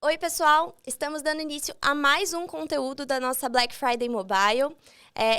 Oi, pessoal! Estamos dando início a mais um conteúdo da nossa Black Friday Mobile.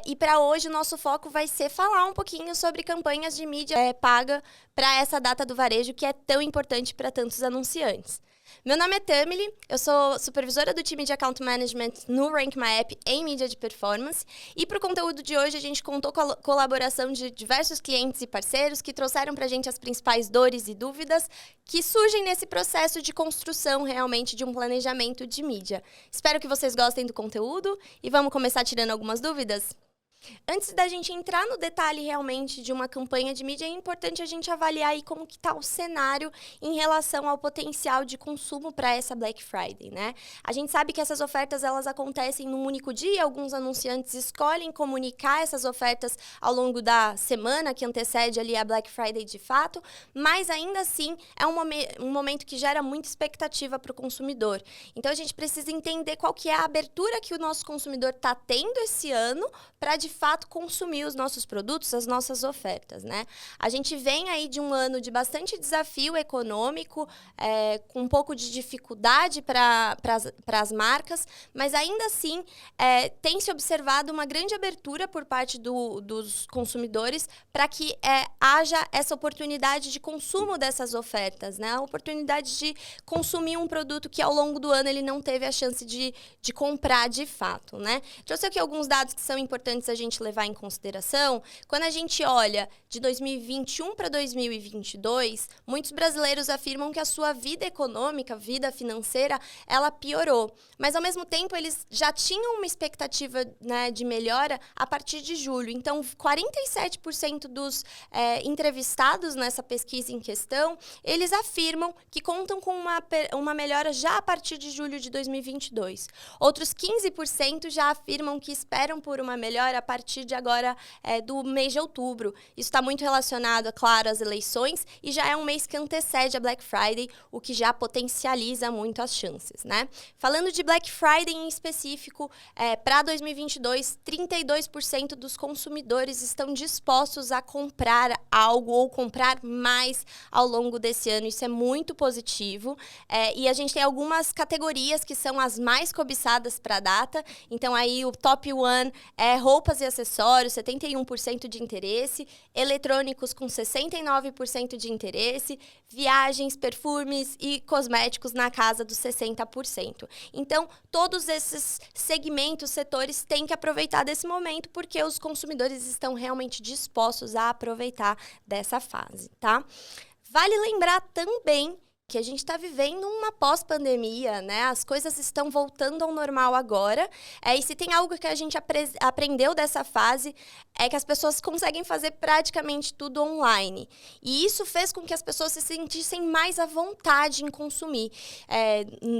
E para hoje o nosso foco vai ser falar um pouquinho sobre campanhas de mídia paga para essa data do varejo que é tão importante para tantos anunciantes. Meu nome é Tamily, eu sou supervisora do time de Account Management no Rank My App em mídia de performance. E para o conteúdo de hoje a gente contou com a colaboração de diversos clientes e parceiros que trouxeram para a gente as principais dores e dúvidas que surgem nesse processo de construção realmente de um planejamento de mídia. Espero que vocês gostem do conteúdo e vamos começar tirando algumas dúvidas? Antes da gente entrar no detalhe realmente de uma campanha de mídia, é importante a gente avaliar aí como que está o cenário em relação ao potencial de consumo para essa Black Friday, né? A gente sabe que essas ofertas elas acontecem num único dia, alguns anunciantes escolhem comunicar essas ofertas ao longo da semana que antecede ali a Black Friday de fato, mas ainda assim é um momento que gera muita expectativa para o consumidor. Então a gente precisa entender qual que é a abertura que o nosso consumidor está tendo esse ano para de fato consumir os nossos produtos, as nossas ofertas, né? A gente vem aí de um ano de bastante desafio econômico, com um pouco de dificuldade para as marcas, mas ainda assim tem se observado uma grande abertura por parte dos consumidores para que haja essa oportunidade de consumo dessas ofertas, né? A oportunidade de consumir um produto que ao longo do ano ele não teve a chance de comprar de fato, né? Trouxe aqui alguns dados que são importantes a gente levar em consideração. Quando a gente olha de 2021 para 2022, muitos brasileiros afirmam que a sua vida econômica, vida financeira, ela piorou. Mas, ao mesmo tempo, eles já tinham uma expectativa, né, de melhora a partir de julho. Então, 47% dos entrevistados nessa pesquisa em questão, eles afirmam que contam com uma melhora já a partir de julho de 2022. Outros 15% já afirmam que esperam por uma melhora a partir de agora do mês de outubro. Isso está muito relacionado, é claro, às eleições e já é um mês que antecede a Black Friday, o que já potencializa muito as chances, né? Falando de Black Friday em específico, para 2022, 32% dos consumidores estão dispostos a comprar algo ou comprar mais ao longo desse ano. Isso é muito positivo. E a gente tem algumas categorias que são as mais cobiçadas para a data. Então, aí o top one é roupas e acessórios, 71% de interesse, eletrônicos com 69% de interesse, viagens, perfumes e cosméticos na casa dos 60%. Então, todos esses segmentos, setores, têm que aproveitar desse momento porque os consumidores estão realmente dispostos a aproveitar dessa fase, tá? Vale lembrar também que a gente está vivendo uma pós-pandemia, né? As coisas estão voltando ao normal agora. E se tem algo que a gente aprendeu dessa fase, é que as pessoas conseguem fazer praticamente tudo online. E isso fez com que as pessoas se sentissem mais à vontade em consumir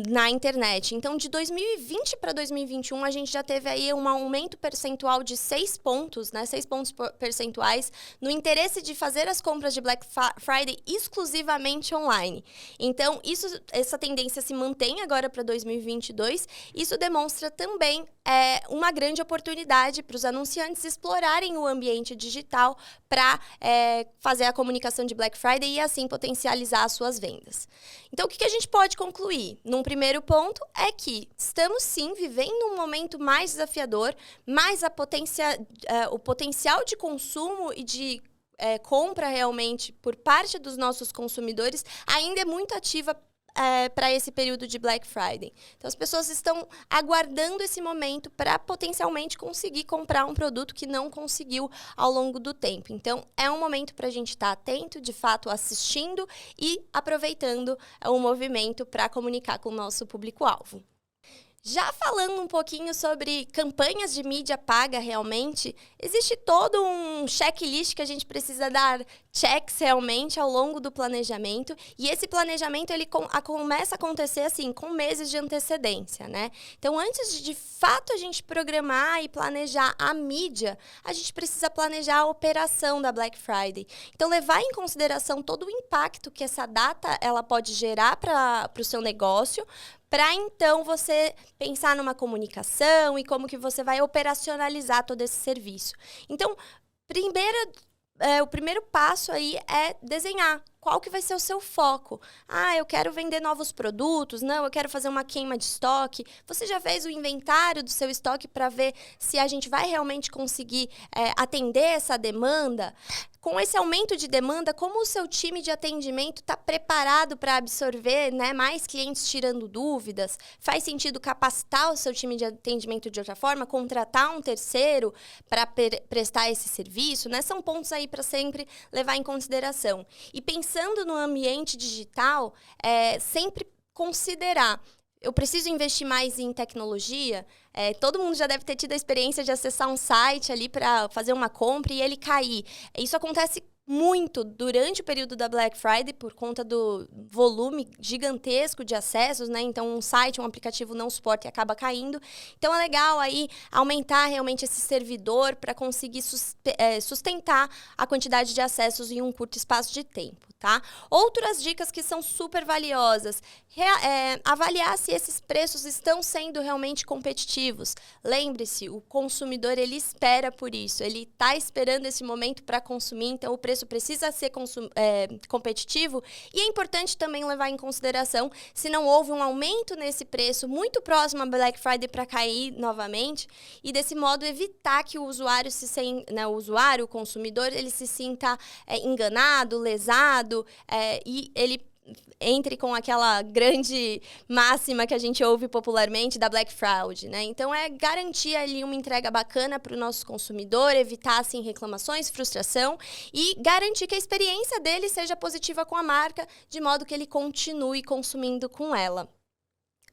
na internet. Então, de 2020 para 2021, a gente já teve aí um aumento percentual de 6 pontos, né? 6 pontos percentuais no interesse de fazer as compras de Black Friday exclusivamente online. Então, essa tendência se mantém agora para 2022. Isso demonstra também uma grande oportunidade para os anunciantes explorarem o ambiente digital para fazer a comunicação de Black Friday e, assim, potencializar as suas vendas. Então, o que a gente pode concluir? Num primeiro ponto é que estamos, sim, vivendo um momento mais desafiador, mas o potencial de consumo e de compra realmente por parte dos nossos consumidores ainda é muito ativa para esse período de Black Friday. Então, as pessoas estão aguardando esse momento para potencialmente conseguir comprar um produto que não conseguiu ao longo do tempo. Então, é um momento para a gente estar atento, de fato, assistindo e aproveitando o movimento para comunicar com o nosso público-alvo. Já falando um pouquinho sobre campanhas de mídia paga realmente, existe todo um checklist que a gente precisa dar checks realmente ao longo do planejamento. E esse planejamento ele começa a acontecer assim, com meses de antecedência, né? Então, antes de fato a gente programar e planejar a mídia, a gente precisa planejar a operação da Black Friday. Então, levar em consideração todo o impacto que essa data ela pode gerar para o seu negócio, para então você pensar numa comunicação e como que você vai operacionalizar todo esse serviço. Então, primeira o primeiro passo aí é desenhar. Qual que vai ser o seu foco? Eu quero vender novos produtos. Não, eu quero fazer uma queima de estoque. Você já fez o inventário do seu estoque para ver se a gente vai realmente conseguir atender essa demanda? Com esse aumento de demanda, como o seu time de atendimento está preparado para absorver, né, mais clientes tirando dúvidas? Faz sentido capacitar o seu time de atendimento de outra forma? Contratar um terceiro para prestar esse serviço? Né? São pontos aí para sempre levar em consideração. E pensando no ambiente digital, sempre considerar: eu preciso investir mais em tecnologia? Todo mundo já deve ter tido a experiência de acessar um site ali para fazer uma compra e ele cair. Isso acontece muito durante o período da Black Friday por conta do volume gigantesco de acessos, né? Então, um site, um aplicativo não suporta e acaba caindo. Então, é legal aí aumentar realmente esse servidor para conseguir sustentar a quantidade de acessos em um curto espaço de tempo, tá? Outras dicas que são super valiosas: avaliar se esses preços estão sendo realmente competitivos. Lembre-se, o consumidor, ele espera por isso, ele está esperando esse momento para consumir, então o preço precisa ser competitivo. E é importante também levar em consideração se não houve um aumento nesse preço muito próximo à Black Friday para cair novamente, e desse modo evitar que o usuário o consumidor, ele se sinta enganado, lesado, e ele entre com aquela grande máxima que a gente ouve popularmente da Black Fraud, né? Então, garantir ali uma entrega bacana para o nosso consumidor, evitar, assim, reclamações, frustração, e garantir que a experiência dele seja positiva com a marca, de modo que ele continue consumindo com ela.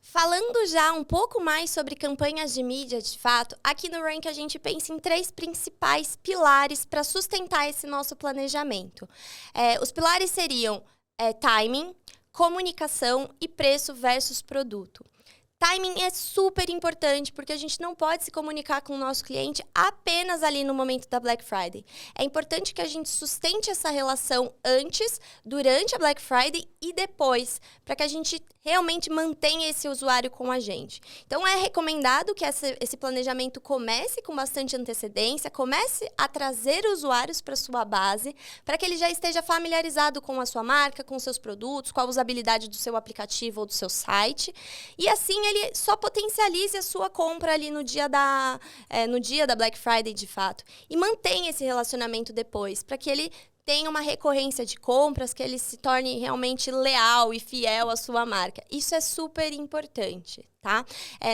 Falando já um pouco mais sobre campanhas de mídia, de fato, aqui no Rank a gente pensa em 3 principais pilares para sustentar esse nosso planejamento. Os pilares seriam timing, comunicação e preço versus produto. Timing é super importante, porque a gente não pode se comunicar com o nosso cliente apenas ali no momento da Black Friday. É importante que a gente sustente essa relação antes, durante a Black Friday e depois, para que a gente realmente mantenha esse usuário com a gente. Então, é recomendado que esse planejamento comece com bastante antecedência, comece a trazer usuários para sua base, para que ele já esteja familiarizado com a sua marca, com os seus produtos, com a usabilidade do seu aplicativo ou do seu site, e assim ele só potencialize a sua compra ali no dia da Black Friday, de fato. E mantenha esse relacionamento depois, para que ele tenha uma recorrência de compras, que ele se torne realmente leal e fiel à sua marca. Isso é super importante, tá?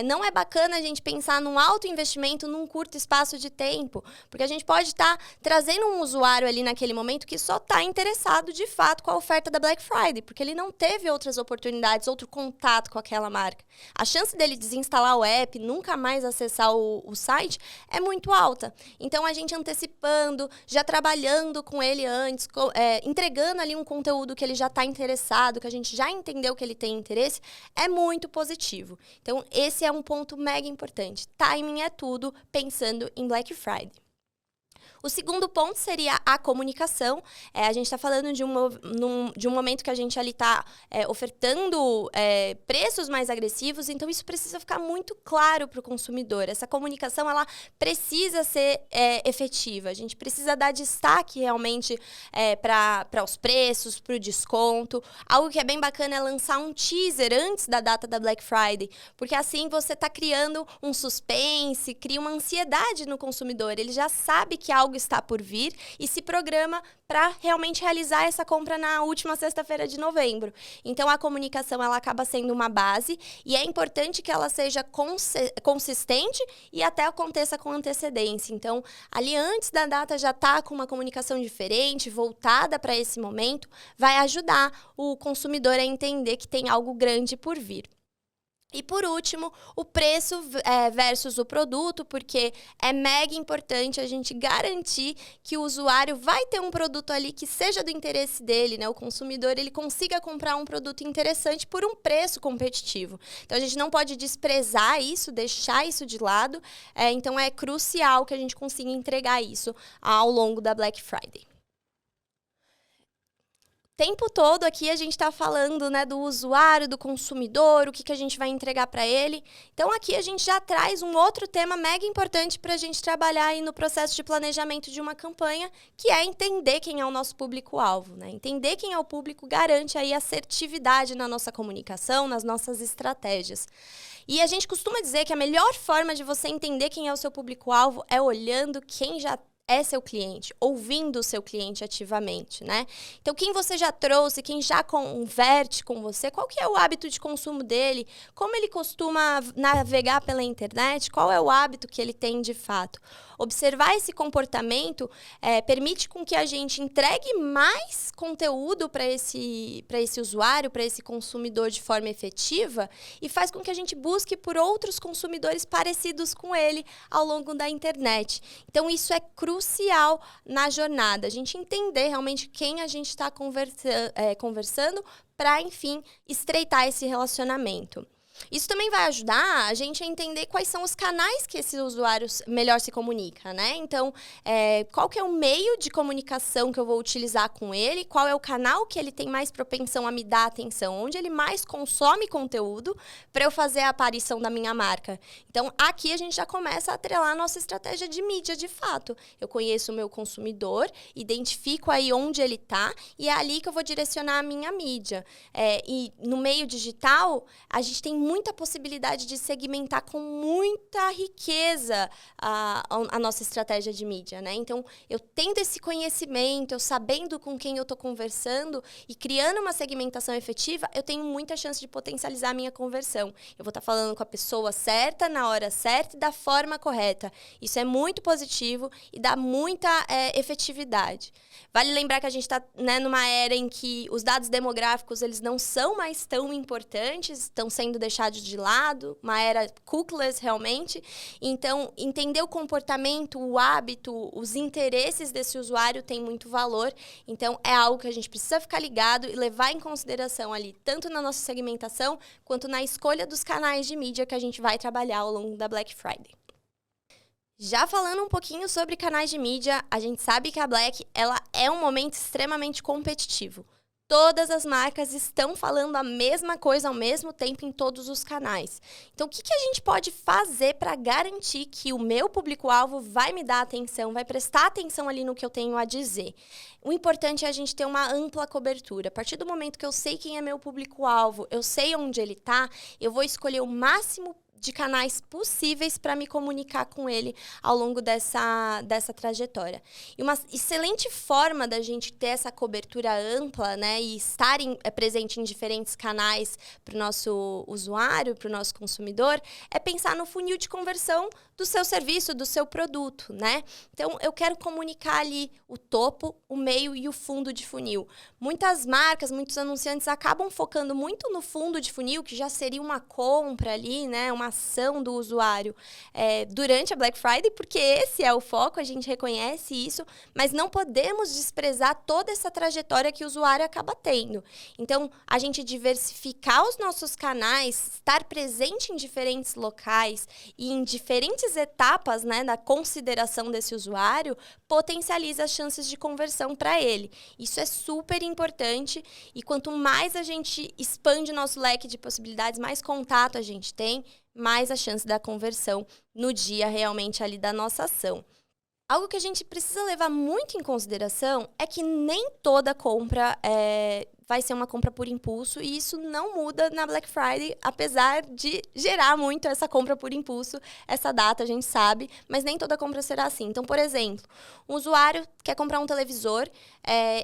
Não é bacana a gente pensar num alto investimento num curto espaço de tempo, porque a gente pode estar trazendo um usuário ali naquele momento que só está interessado de fato com a oferta da Black Friday, porque ele não teve outras oportunidades, outro contato com aquela marca. A chance dele desinstalar o app, nunca mais acessar o site, é muito alta. Então, a gente antecipando, já trabalhando com ele antes, entregando ali um conteúdo que ele já está interessado, que a gente já entendeu que ele tem interesse, é muito positivo. Então, esse é um ponto mega importante. Timing é tudo, pensando em Black Friday. O segundo ponto seria a comunicação. A gente está falando de um momento que a gente ali está ofertando preços mais agressivos, então isso precisa ficar muito claro para o consumidor. Essa comunicação, ela precisa ser efetiva. A gente precisa dar destaque realmente para os preços, para o desconto. Algo que é bem bacana é lançar um teaser antes da data da Black Friday, porque assim você está criando um suspense, cria uma ansiedade no consumidor. Ele já sabe que algo está por vir e se programa para realmente realizar essa compra na última sexta-feira de novembro. Então, a comunicação, ela acaba sendo uma base e é importante que ela seja consistente e até aconteça com antecedência. Então, ali antes da data já está com uma comunicação diferente, voltada para esse momento, vai ajudar o consumidor a entender que tem algo grande por vir. E por último, o preço versus o produto, porque é mega importante a gente garantir que o usuário vai ter um produto ali que seja do interesse dele, né? O consumidor, ele consiga comprar um produto interessante por um preço competitivo. Então, a gente não pode desprezar isso, deixar isso de lado. Então, é crucial que a gente consiga entregar isso ao longo da Black Friday. tempo todo aqui a gente está falando, né, do usuário, do consumidor, o que a gente vai entregar para ele. Então aqui a gente já traz um outro tema mega importante para a gente trabalhar aí no processo de planejamento de uma campanha, que é entender quem é o nosso público-alvo, né? Entender quem é o público garante aí assertividade na nossa comunicação, nas nossas estratégias. E a gente costuma dizer que a melhor forma de você entender quem é o seu público-alvo é olhando quem já é seu cliente, ouvindo o seu cliente ativamente, né? Então, quem você já trouxe, quem já converte com você, qual que é o hábito de consumo dele, como ele costuma navegar pela internet, qual é o hábito que ele tem de fato. Observar esse comportamento permite com que a gente entregue mais conteúdo para esse usuário, para esse consumidor de forma efetiva e faz com que a gente busque por outros consumidores parecidos com ele ao longo da internet. Então, isso é crucial na jornada, a gente entender realmente quem a gente está conversando para, enfim, estreitar esse relacionamento. Isso também vai ajudar a gente a entender quais são os canais que esse usuário melhor se comunica, né? Então, qual que é o meio de comunicação que eu vou utilizar com ele, qual é o canal que ele tem mais propensão a me dar atenção, onde ele mais consome conteúdo para eu fazer a aparição da minha marca. Então, aqui a gente já começa a atrelar a nossa estratégia de mídia, de fato. Eu conheço o meu consumidor, identifico aí onde ele está e é ali que eu vou direcionar a minha mídia. E no meio digital, a gente tem muita possibilidade de segmentar com muita riqueza a nossa estratégia de mídia, né? Então, eu tendo esse conhecimento, eu sabendo com quem eu estou conversando e criando uma segmentação efetiva, eu tenho muita chance de potencializar a minha conversão. Eu vou estar falando com a pessoa certa, na hora certa e da forma correta. Isso é muito positivo e dá muita efetividade. Vale lembrar que a gente está, né, numa era em que os dados demográficos eles não são mais tão importantes, estão sendo deixados de lado, uma era cookieless realmente. Então, entender o comportamento, o hábito, os interesses desse usuário tem muito valor. Então, é algo que a gente precisa ficar ligado e levar em consideração ali, tanto na nossa segmentação, quanto na escolha dos canais de mídia que a gente vai trabalhar ao longo da Black Friday. Já falando um pouquinho sobre canais de mídia, a gente sabe que a Black ela é um momento extremamente competitivo. Todas as marcas estão falando a mesma coisa ao mesmo tempo em todos os canais. Então, o que a gente pode fazer para garantir que o meu público-alvo vai me dar atenção, vai prestar atenção ali no que eu tenho a dizer? O importante é a gente ter uma ampla cobertura. A partir do momento que eu sei quem é meu público-alvo, eu sei onde ele está, eu vou escolher o máximo de canais possíveis para me comunicar com ele ao longo dessa trajetória. E uma excelente forma da gente ter essa cobertura ampla, né, e estar presente em diferentes canais para o nosso usuário, para o nosso consumidor, é pensar no funil de conversão do seu serviço, do seu produto, né? Então, eu quero comunicar ali o topo, o meio e o fundo de funil. Muitas marcas, muitos anunciantes acabam focando muito no fundo de funil, que já seria uma compra ali, né, uma ação do usuário durante a Black Friday, porque esse é o foco, a gente reconhece isso, mas não podemos desprezar toda essa trajetória que o usuário acaba tendo. Então, a gente diversificar os nossos canais, estar presente em diferentes locais e em diferentes etapas, né, da consideração desse usuário, potencializa as chances de conversão para ele. Isso é super importante e quanto mais a gente expande o nosso leque de possibilidades, mais contato a gente tem, mais a chance da conversão no dia realmente ali da nossa ação. Algo que a gente precisa levar muito em consideração é que nem toda compra vai ser uma compra por impulso e isso não muda na Black Friday, apesar de gerar muito essa compra por impulso, essa data a gente sabe, mas nem toda compra será assim. Então, por exemplo, um usuário quer comprar um televisor,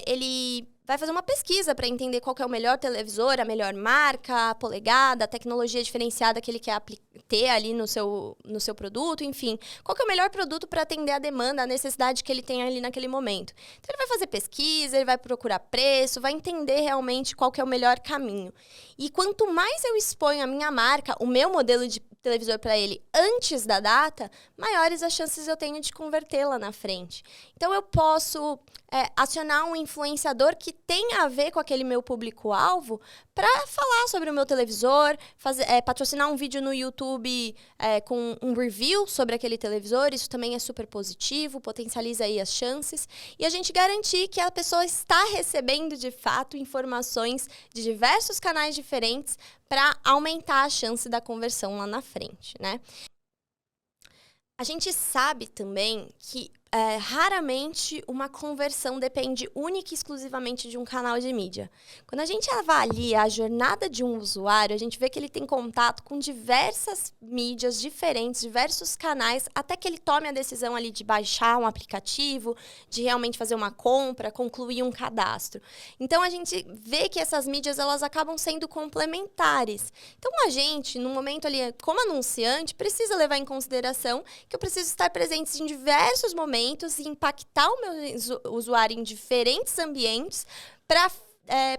ele vai fazer uma pesquisa para entender qual que é o melhor televisor, a melhor marca, a polegada, a tecnologia diferenciada que ele quer ter ali no seu produto, enfim. Qual que é o melhor produto para atender a demanda, a necessidade que ele tem ali naquele momento. Então, ele vai fazer pesquisa, ele vai procurar preço, vai entender realmente qual que é o melhor caminho. E quanto mais eu exponho a minha marca, o meu modelo de televisor para ele antes da data, maiores as chances eu tenho de convertê-la na frente. Então, eu posso acionar um influenciador que tenha a ver com aquele meu público-alvo para falar sobre o meu televisor, patrocinar um vídeo no YouTube com um review sobre aquele televisor. Isso também é super positivo, potencializa aí as chances. E a gente garantir que a pessoa está recebendo, de fato, informações de diversos canais diferentes para aumentar a chance da conversão lá na frente, né? A gente sabe também que raramente uma conversão depende única e exclusivamente de um canal de mídia. Quando a gente avalia a jornada de um usuário, a gente vê que ele tem contato com diversas mídias diferentes, diversos canais, até que ele tome a decisão ali de baixar um aplicativo, de realmente fazer uma compra, concluir um cadastro. Então, a gente vê que essas mídias elas acabam sendo complementares. Então, a gente, no momento ali, como anunciante, precisa levar em consideração que eu preciso estar presente em diversos momentos e impactar o meu usuário em diferentes ambientes para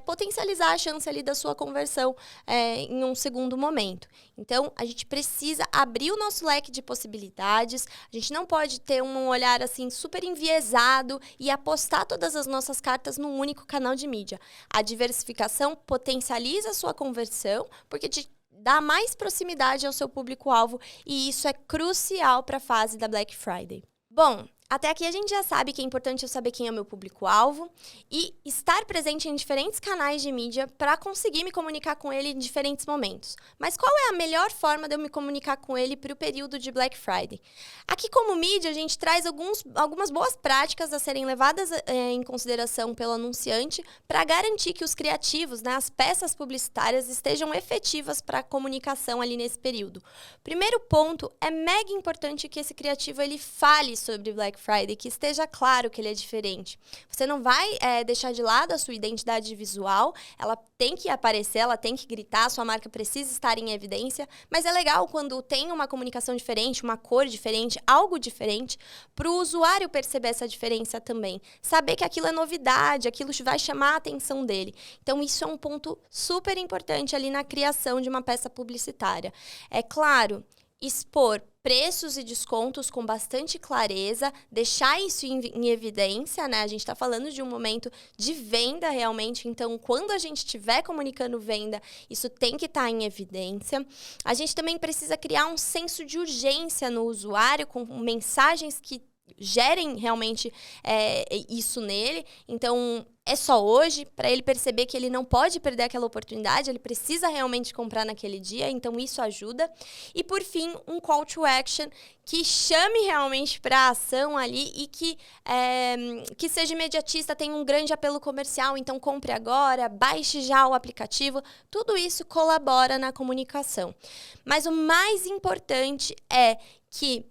potencializar a chance ali da sua conversão em um segundo momento. Então, a gente precisa abrir o nosso leque de possibilidades, a gente não pode ter um olhar assim super enviesado e apostar todas as nossas cartas num único canal de mídia. A diversificação potencializa a sua conversão, porque te dá mais proximidade ao seu público-alvo e isso é crucial para a fase da Black Friday. Bom, até aqui a gente já sabe que é importante eu saber quem é o meu público-alvo e estar presente em diferentes canais de mídia para conseguir me comunicar com ele em diferentes momentos. Mas qual é a melhor forma de eu me comunicar com ele para o período de Black Friday? Aqui, como mídia, a gente traz algumas boas práticas a serem levadas em consideração pelo anunciante para garantir que os criativos, né, as peças publicitárias, estejam efetivas para a comunicação ali nesse período. Primeiro ponto, é mega importante que esse criativo ele fale sobre Black Friday, que esteja claro que ele é diferente. Você não vai deixar de lado a sua identidade visual, ela tem que aparecer, ela tem que gritar, a sua marca precisa estar em evidência, mas é legal quando tem uma comunicação diferente, uma cor diferente, algo diferente, para o usuário perceber essa diferença também. Saber que aquilo é novidade, aquilo vai chamar a atenção dele. Então, isso é um ponto super importante ali na criação de uma peça publicitária. É claro, expor preços e descontos com bastante clareza, deixar isso em evidência, né? A gente está falando de um momento de venda realmente, então quando a gente estiver comunicando venda, isso tem que estar em evidência. A gente também precisa criar um senso de urgência no usuário, com mensagens que gerem realmente isso nele. Então, é só hoje, para ele perceber que ele não pode perder aquela oportunidade, ele precisa realmente comprar naquele dia, então isso ajuda. E, por fim, um call to action que chame realmente para a ação ali e que seja imediatista, tenha um grande apelo comercial, então compre agora, baixe já o aplicativo, tudo isso colabora na comunicação. Mas o mais importante é que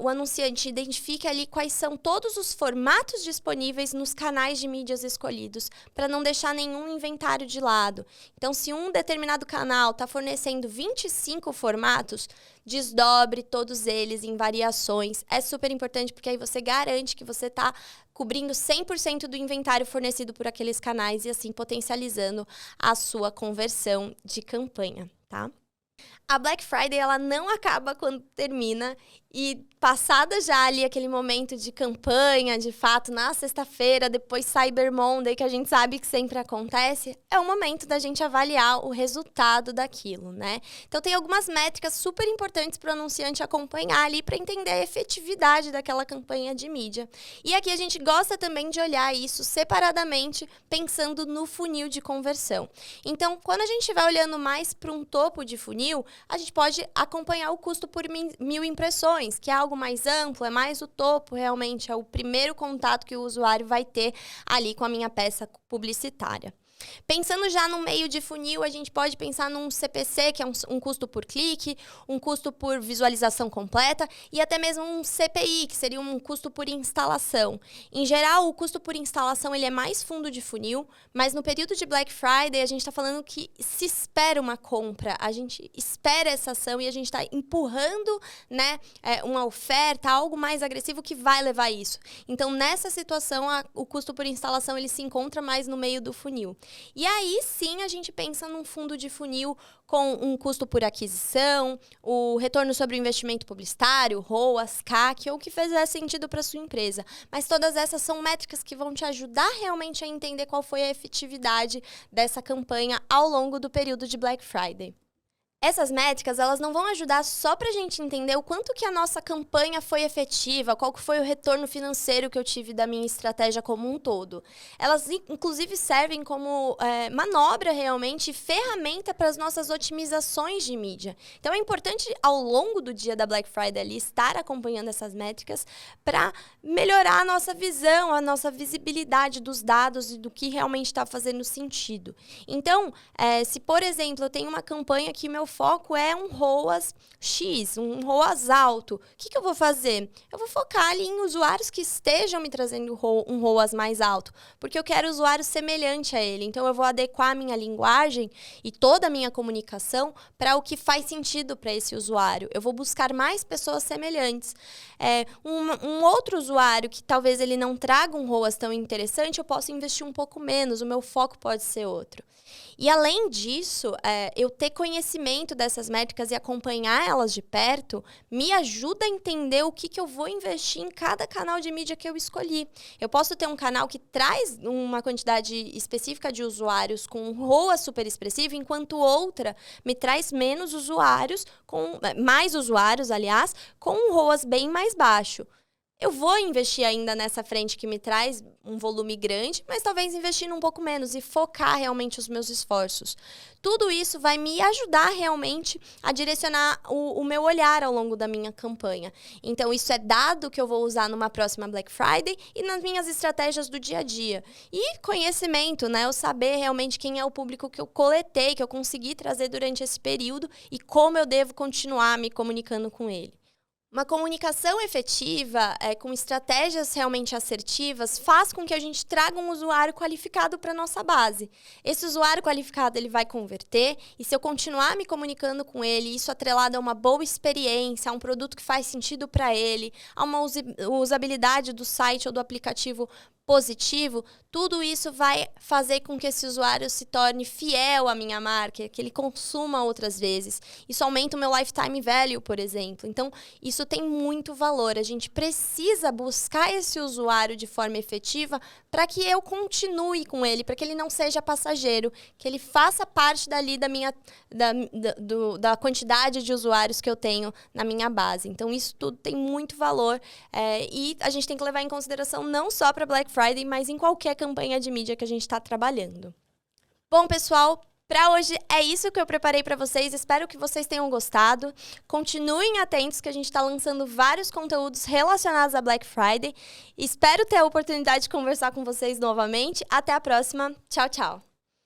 o anunciante identifique ali quais são todos os formatos disponíveis nos canais de mídias escolhidos, para não deixar nenhum inventário de lado. Então, se um determinado canal está fornecendo 25 formatos, desdobre todos eles em variações. É super importante, porque aí você garante que você está cobrindo 100% do inventário fornecido por aqueles canais e assim potencializando a sua conversão de campanha, tá? A Black Friday, ela não acaba quando termina e passada já ali aquele momento de campanha, de fato, na sexta-feira, depois Cyber Monday, que a gente sabe que sempre acontece, é o momento da gente avaliar o resultado daquilo, né? Então, tem algumas métricas super importantes para o anunciante acompanhar ali para entender a efetividade daquela campanha de mídia. E aqui a gente gosta também de olhar isso separadamente, pensando no funil de conversão. Então, quando a gente estiver olhando mais para um topo de funil, a gente pode acompanhar o custo por 1000 impressões, que é algo mais amplo, é mais o topo, realmente, é o primeiro contato que o usuário vai ter ali com a minha peça publicitária. Pensando já no meio de funil, a gente pode pensar num CPC, que é um custo por clique, um custo por visualização completa e até mesmo um CPI, que seria um custo por instalação. Em geral, o custo por instalação ele é mais fundo de funil, mas no período de Black Friday a gente está falando que se espera uma compra, a gente espera essa ação e a gente está empurrando, né, uma oferta, algo mais agressivo que vai levar isso. Então, nessa situação, o custo por instalação ele se encontra mais no meio do funil. E aí sim a gente pensa num fundo de funil com um custo por aquisição, o retorno sobre o investimento publicitário, ROAS, CAC, ou o que fizer sentido para sua empresa. Mas todas essas são métricas que vão te ajudar realmente a entender qual foi a efetividade dessa campanha ao longo do período de Black Friday. Essas métricas, elas não vão ajudar só para a gente entender o quanto que a nossa campanha foi efetiva, qual que foi o retorno financeiro que eu tive da minha estratégia como um todo. Elas, inclusive, servem como manobra realmente, ferramenta para as nossas otimizações de mídia. Então, é importante, ao longo do dia da Black Friday, ali, estar acompanhando essas métricas para melhorar a nossa visão, a nossa visibilidade dos dados e do que realmente está fazendo sentido. Então, se, por exemplo, eu tenho uma campanha que meu foco é um ROAS X, um ROAS alto. O que eu vou fazer? Eu vou focar ali em usuários que estejam me trazendo um ROAS mais alto, porque eu quero usuário semelhante a ele. Então, eu vou adequar a minha linguagem e toda a minha comunicação para o que faz sentido para esse usuário. Eu vou buscar mais pessoas semelhantes. Um outro usuário que talvez ele não traga um ROAS tão interessante, eu posso investir um pouco menos, o meu foco pode ser outro. E além disso, eu ter conhecimento dessas métricas e acompanhar elas de perto me ajuda a entender o que eu vou investir em cada canal de mídia que eu escolhi. Eu posso ter um canal que traz uma quantidade específica de usuários com um ROAS super expressivo, enquanto outra me traz menos usuários, mais usuários, aliás, com um ROAS bem mais baixo. Eu vou investir ainda nessa frente que me traz um volume grande, mas talvez investindo um pouco menos e focar realmente os meus esforços. Tudo isso vai me ajudar realmente a direcionar o meu olhar ao longo da minha campanha. Então, isso é dado que eu vou usar numa próxima Black Friday e nas minhas estratégias do dia a dia. E conhecimento, né? Eu saber realmente quem é o público que eu coletei, que eu consegui trazer durante esse período e como eu devo continuar me comunicando com ele. Uma comunicação efetiva, com estratégias realmente assertivas, faz com que a gente traga um usuário qualificado para a nossa base. Esse usuário qualificado ele vai converter, e se eu continuar me comunicando com ele, isso atrelado a uma boa experiência, a um produto que faz sentido para ele, a uma usabilidade do site ou do aplicativo positivo, tudo isso vai fazer com que esse usuário se torne fiel à minha marca, que ele consuma outras vezes. Isso aumenta o meu lifetime value, por exemplo. Então, isso tem muito valor. A gente precisa buscar esse usuário de forma efetiva para que eu continue com ele, para que ele não seja passageiro, que ele faça parte dali da quantidade de usuários que eu tenho na minha base. Então, isso tudo tem muito valor e a gente tem que levar em consideração não só para Black Friday, mas em qualquer campanha de mídia que a gente está trabalhando. Bom, pessoal, para hoje é isso que eu preparei para vocês. Espero que vocês tenham gostado. Continuem atentos que a gente está lançando vários conteúdos relacionados a Black Friday. Espero ter a oportunidade de conversar com vocês novamente. Até a próxima. Tchau, tchau.